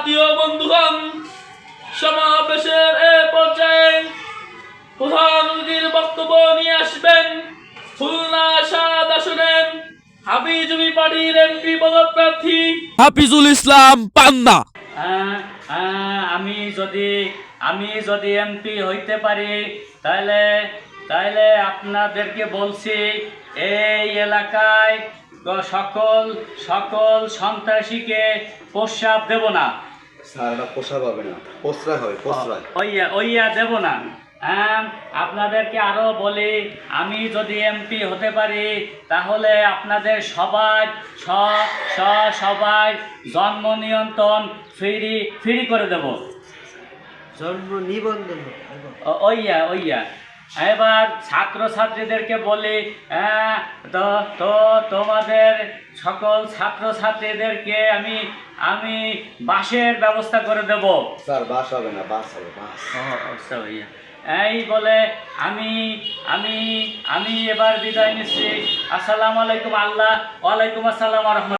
জাতীয় বন্ধুগণ, সমাবেশের এ পর্যায়ে প্রধান অতিথির বক্তব্য নিয়ে আসবেন খুলনা ৭ আসনের হাবিজুবি পার্টির এমপি পদপ্রার্থী হাফিজুল ইসলাম পান্না। আমি যদি এমপি হইতে পারি তাহলে আপনাদেরকে বলছি, এই এলাকায় সকল সন্ত্রাসীকে প্রস্রাব দেব না। স্যার, এটা প্রসাব হবে না, প্রশ্রয় হবে, প্রশ্রয়। ওইয়া দেব না। আপনাদেরকে আরো বলি, আমি যদি এমপি হতে পারি তাহলে আপনাদের সবাই জন্ম নিয়ন্ত্রণ ফ্রি করে দেব। জন্ম নিবন্ধন ওইয়া এবার ছাত্রছাত্রীদেরকে বলি, তোমাদের সকল ছাত্রছাত্রীদেরকে আমি বাসের ব্যবস্থা করে দেব। স্যার, বাস হবে না, বাস হবে, বাস। আচ্ছা ভাইয়া, এই বলে আমি এবার বিদায় নিচ্ছি। আসসালামু আলাইকুম। ওয়ালাইকুম আসসালাম।